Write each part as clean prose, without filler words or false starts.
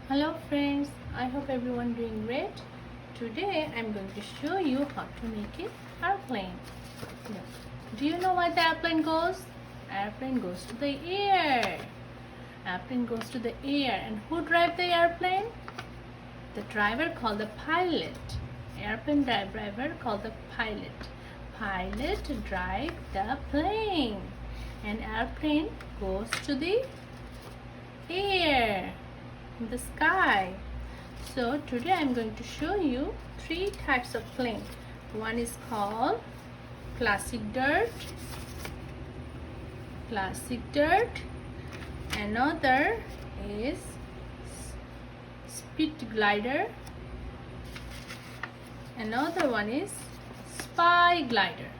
Hello friends, I hope everyone doing great. Today I'm going to show you how to make an airplane. Now, do you know why the airplane goes? Airplane goes to the air. Airplane goes to the air, and who drive the airplane? The driver called the pilot. Airplane driver called the pilot. Pilot drive the plane, and airplane goes to the air in the sky. So today I'm going to show you three types of plane. One is called classic dirt, another is speed glider, another one is spy glider.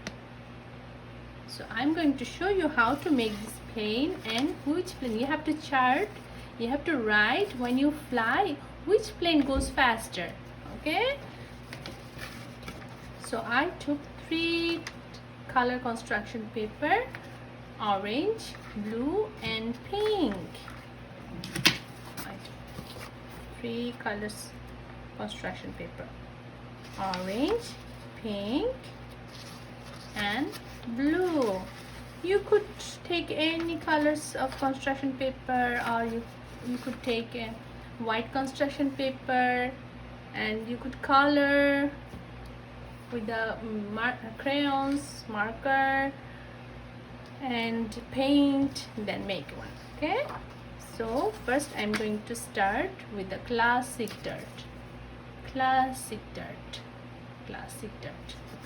So I'm going to show you how to make this plane and which plane. You have to chart, you have to write when you fly which plane goes faster. Okay, so I took three color construction paper: orange, blue and pink. I took three colors construction paper: orange, pink and blue. You could take any colors of construction paper, or you could take a white construction paper, and you could color with the crayons, marker and paint, then make one. Okay, so first I'm going to start with the classic dirt. The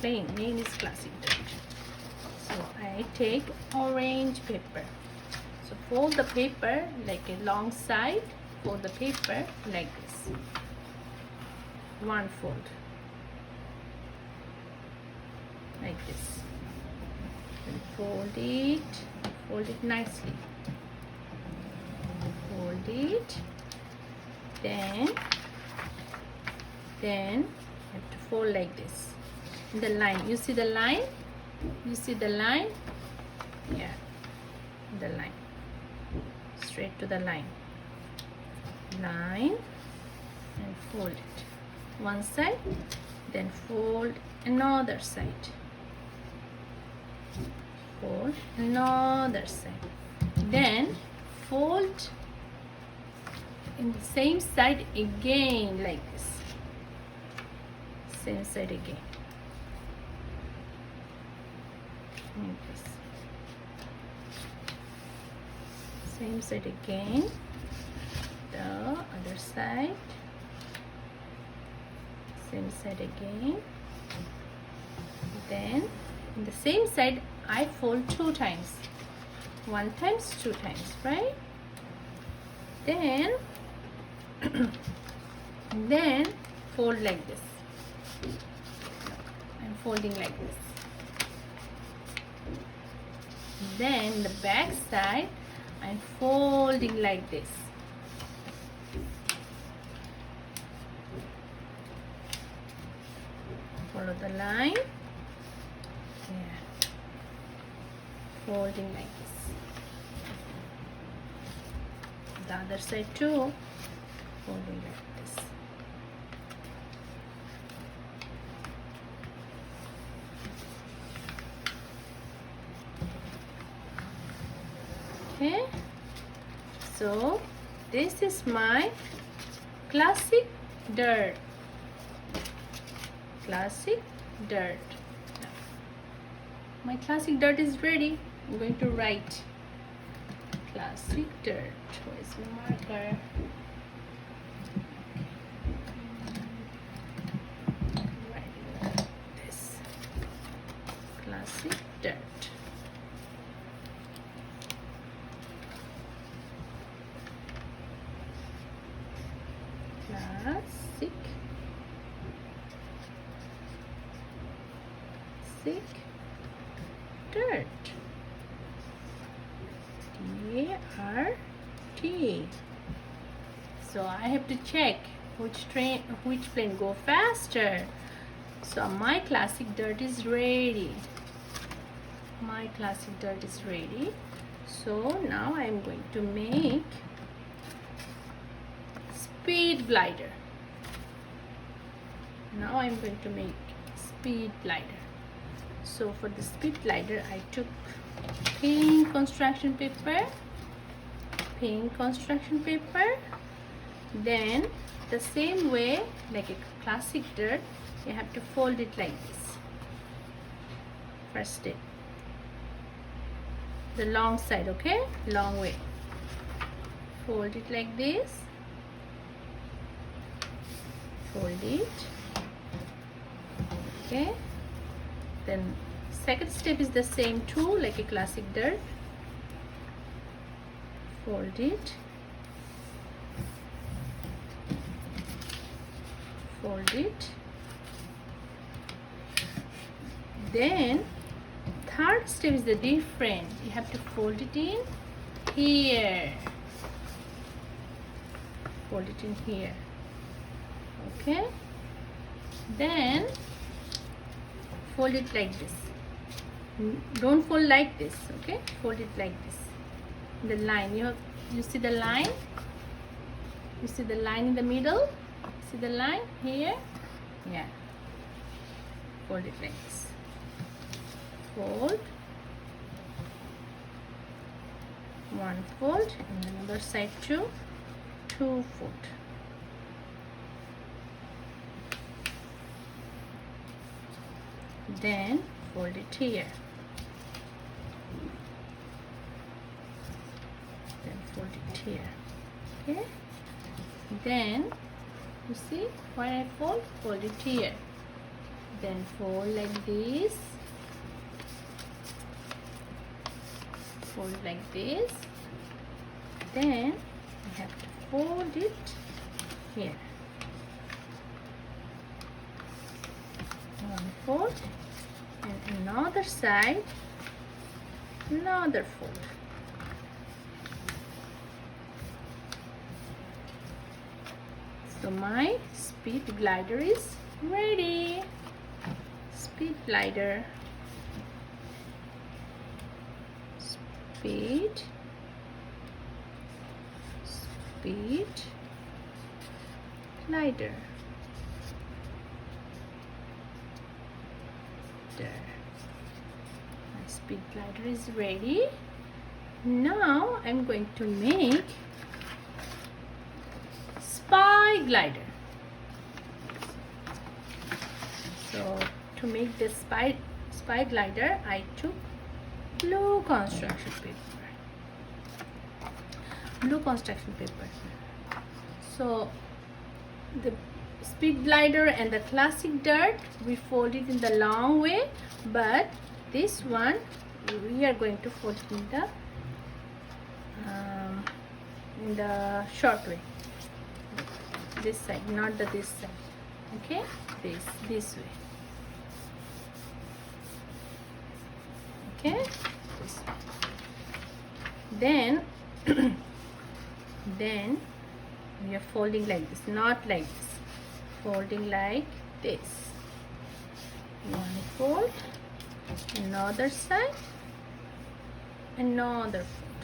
plane name is classic dirt. So I take orange paper. So fold the paper like a long side. Fold the paper like this. One fold. Like this. And fold it nicely. Fold it. Then you have to fold like this. The line. You see the line? Yeah, the line. Straight to the line. And fold it. One side, then fold another side. Fold another side. Then fold in the same side again like this. Same side again. Like this. Same side again. The other side. Same side again. Then in the same side I fold 2 times. 1 times, 2 times, right? Then fold like this. I'm folding like this. Then the back side I'm folding like this. Follow the line. Yeah. Folding like this. The other side too. Folding like this. Okay, so this is my classic dirt. My classic dirt is ready. I'm going to write classic dirt. Where's my marker? Writing this classic dirt. Classic dirt. D-R-T. So I have to check which plane go faster. So my classic dirt is ready. So now I'm going to make speed glider. Now I'm going to make speed glider. So for the speed glider, I took pink construction paper, then the same way like a classic dirt, you have to fold it like this. First step, the long side, okay, long way, fold it like this, fold it, okay. Then second step is the same too, like a classic dirt, fold it, fold it. Then third step is the different, you have to fold it in here, fold it in here, okay. Then fold it like this, don't fold like this, okay, fold it like this. The line, you see the line, you see the line in the middle, see the line here, yeah, fold it like this, fold, one fold, and another side too, two fold. Then fold it here, then fold it here, okay. Then you see where I fold it here, then fold like this, fold like this, then I have to fold it here, one fold, and another side, another fold. So my speed glider is ready. Speed glider, speed, speed glider. There, my speed glider is ready. Now I'm going to make spy glider. So to make this spy glider, I took blue construction paper. So the speed glider and the classic dirt, we fold it in the long way, but this one we are going to fold it in the short way, this side, not this side, okay, this way, okay, this way. Then then we are folding like this, not like this, folding like this, one fold, another side, another fold,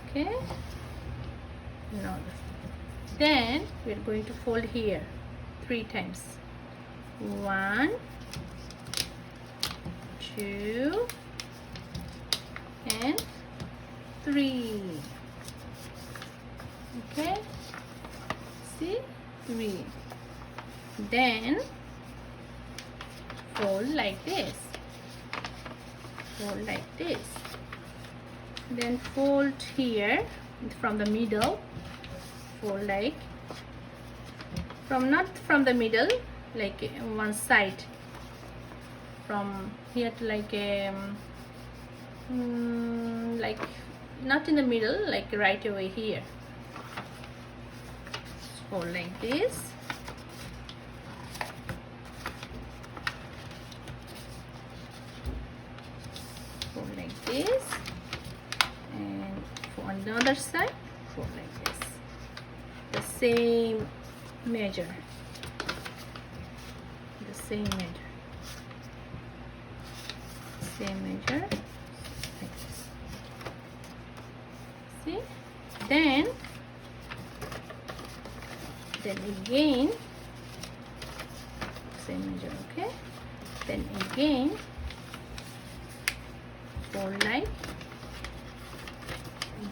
okay, another fold. Then we are going to fold here 3 times, 1, 2 and 3, okay, see, 3. Then fold like this, fold like this, then fold here from the middle, fold like not from the middle, like one side, from here to like like not in the middle, like right away here, fold like this, fold like this, and for another side, fold like this, the same measure, like this. See, then then again same measure, okay, then again fold like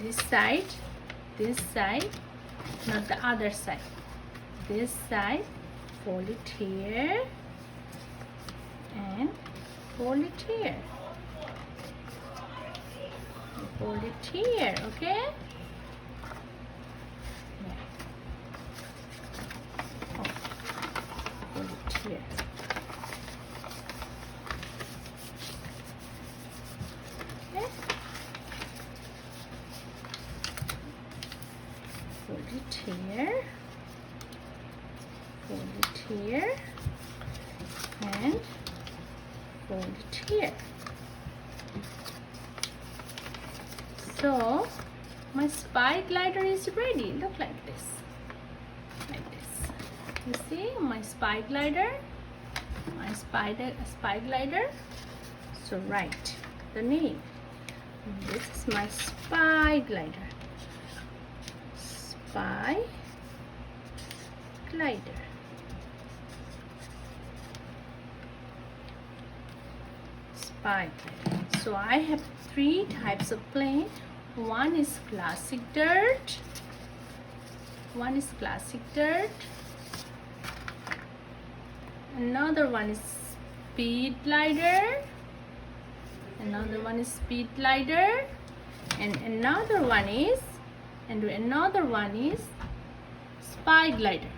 this side, not the other side, this side, fold it here and fold it here, and fold it here, okay. Yeah. Oh. Fold it here. Okay. Fold it here, fold it here, and fold it here. So my spy glider is ready. Look like this, you see my spy glider, spy glider. So write the name. This is my spy glider. Spy glider. Spy glider. So I have 3 types of plane. One is classic dirt. Another one is speed glider. And another one is spy glider.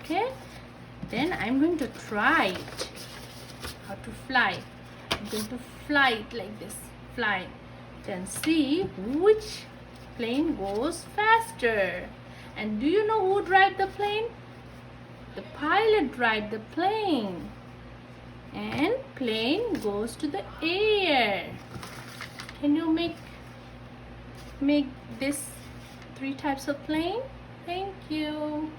Okay, then I'm going to try it how to fly. I'm going to fly it like this, then see which plane goes faster. And do you know who drive the plane? The pilot drive the plane, and plane goes to the air. Can you make this 3 types of plane? Thank you.